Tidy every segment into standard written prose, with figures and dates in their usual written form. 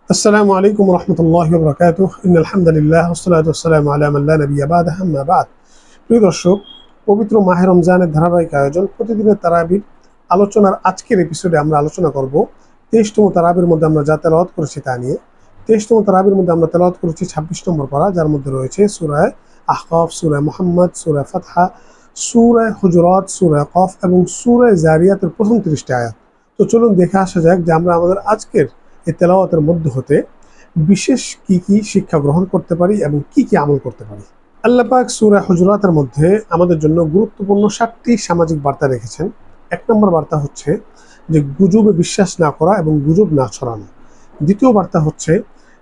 আসসালামু আলাইকুম রহমতুল্লাহি ওয়া বারাকাতুহু ইন্নাল হামদুলিল্লাহ ওয়াসসালাতু ওয়াসসালামু আলা মান লা নাবিয়্যা বা'দাহু আম্মা বা'দ। প্রিয় দর্শক, পবিত্র মাহে রমজানের ধারাবাহিক আয়োজন প্রতিদিনের তারাবির আলোচনার আজকের এপিসোডে আমরা আলোচনা করব 23তম তারাবির মধ্যে আমরা যা তেলাওয়াত করেছি তা নিয়ে। 23তম তারাবির মধ্যে আমরা তেলাওয়াত করেছি 26 নম্বর পারা, যার মধ্যে রয়েছে সূরা আহকাফ, সূরা মুহাম্মদ, সূরা ফাতহা, সূরা হুজুরাত, সূরা কফ এবং সূরা জারিয়াতের প্রথম 30টি আয়াত। তো চলুন দেখে আসা যাক যে আমরা আমাদের আজকের এই তেলাওয়াতের মধ্য হতে বিশেষ কি কি শিক্ষা গ্রহণ করতে পারি এবং কি কি আমল করতে পারি। আল্লাহ পাক সূরা হুজুরাতের মধ্যে আমাদের জন্য গুরুত্বপূর্ণ 7টি সামাজিক বার্তা রেখেছেন। 1 নম্বর বার্তা হচ্ছে যে গুজবে বিশ্বাস না করা এবং গুজব না ছড়ানো। দ্বিতীয় বার্তা হচ্ছে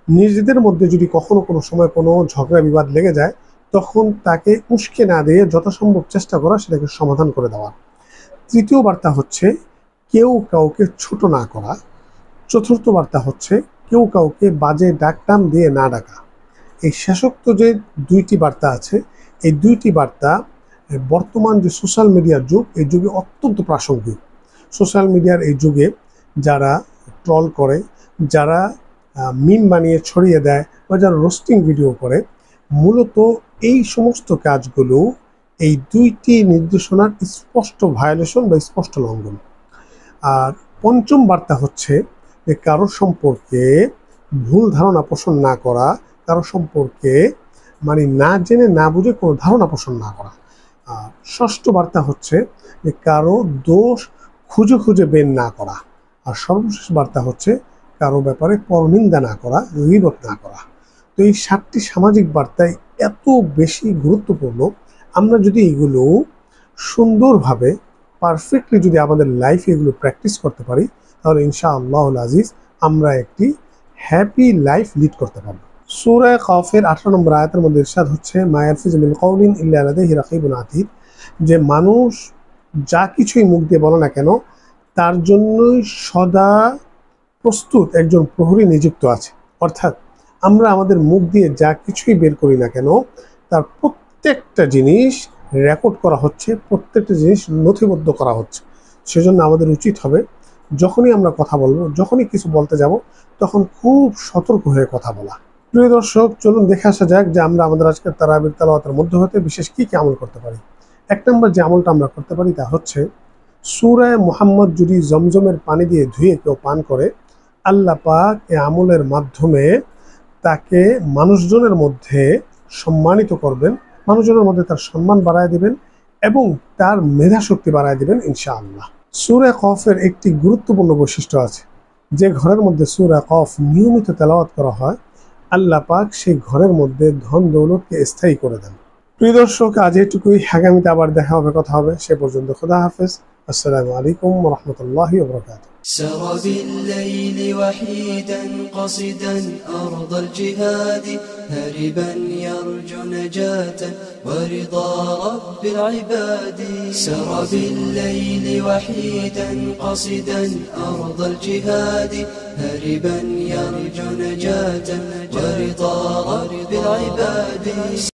নিজেদের মধ্যে যদি কখনো কোনো সময় কোনো ঝগড়া বিবাদ লেগে যায় তখন তাকে উস্কে না দিয়ে যথাসম্ভব চেষ্টা করা সেটাকে সমাধান করে দেওয়া। তৃতীয় বার্তা হচ্ছে কেউ কাউকে ছোট না করা। চতুর্থ বার্তা হচ্ছে কেউ কাউকে বাজে ডাকটাম দিয়ে না ডাকা। এই শেষোক্ত যে 2টি বার্তা আছে, এই 2টি বার্তা বর্তমান যে সোশ্যাল মিডিয়ার যুগ, এই যুগে অত্যন্ত প্রাসঙ্গিক। সোশ্যাল মিডিয়ার এই যুগে যারা ট্রল করে, যারা মিম বানিয়ে ছড়িয়ে দেয় বা যারা রোস্টিং ভিডিও করে, মূলত এই সমস্ত কাজগুলো এই 2টি নির্দেশনার স্পষ্ট ভায়োলেশন বা স্পষ্ট লঙ্ঘন। আর পঞ্চম বার্তা হচ্ছে যে কারো সম্পর্কে ভুল ধারণা পোষণ না করা, কারো সম্পর্কে না জেনে না বুঝে কোনো ধারণা পোষণ না করা। আর ষষ্ঠ বার্তা হচ্ছে যে কারো দোষ খুঁজে খুঁজে বের না করা। আর সর্বশেষ বার্তা হচ্ছে কারো ব্যাপারে পরনিন্দা না করা, গীবত না করা। তো এই 7টি সামাজিক বার্তায় এত বেশি গুরুত্বপূর্ণ, আমরা যদি এগুলো সুন্দরভাবে পারফেক্টলি যদি আমাদের লাইফে এগুলো প্র্যাকটিস করতে পারি তাহলে ইনশাআল্লাহুল আজিজ আমরা একটি হ্যাপি লাইফ লিড করতে পারবো। সূরা কফের 18 নম্বর আয়াতের মধ্যে ইরশাদ হচ্ছে মা ইয়ালফিযু মিন কাওলিন ইল্লা লাদাইহি রাকিবুন আতীদ, যে মানুষ যা কিছুই মুখ দিয়ে বলে না কেন তার জন্যই সদা প্রস্তুত একজন প্রহরী নিযুক্ত আছে। অর্থাৎ আমরা আমাদের মুখ দিয়ে যা কিছুই বের করি না কেন তার প্রত্যেকটা জিনিস রেকর্ড করা হচ্ছে, প্রত্যেকটা জিনিস নথিবদ্ধ করা হচ্ছে। সেজন্য আমাদের উচিত হবে যখনই আমরা কথা বলবো, যখনই কিছু বলতে যাব তখন খুব সতর্ক হয়ে কথা বলা। প্রিয় দর্শক, চলুন দেখে আসা যাক যে আমরা আমাদের আজকের তারাবির তেলাওয়াতের মধ্যে হতে বিশেষ কি কি আমল করতে পারি। 1 নম্বর যে আমলটা আমরা করতে পারি তা হচ্ছে সূরা মুহাম্মদ যদি জমজমের পানি দিয়ে ধুয়ে কেউ পান করে, আল্লাহ পাক এই আমলের মাধ্যমে তাকে মানুষজনের মধ্যে সম্মানিত করবেন, মানুষজনের মধ্যে তার সম্মান বাড়ায় দিবেন এবং তার মেধা শক্তি বাড়ায় দিবেন ইনশাআল্লাহ। সূরা কফের একটি গুরুত্বপূর্ণ বৈশিষ্ট্য আছে, যে ঘরের মধ্যে সূরা কফ নিয়মিত তেলাওয়াত করা হয় আল্লাহ পাক সেই ঘরের মধ্যে ধন দৌলতকে স্থায়ী করে দেন। প্রিয় দর্শক, আজ এটুকুই। আগামীতে আবার দেখা হবে, কথা হবে। সে পর্যন্ত খোদা হাফেজ। আসসালামু আলাইকুম ওয়া রাহমাতুল্লাহি ওয়া বারাকাতুহু। سر بالليل وحيدا قصدا أرض الجهاد هربا يرجو نجاة ورضا رب العباد. سر بالليل وحيدا قصدا أرض الجهاد هربا يرجو نجاة ورضا رب العباد.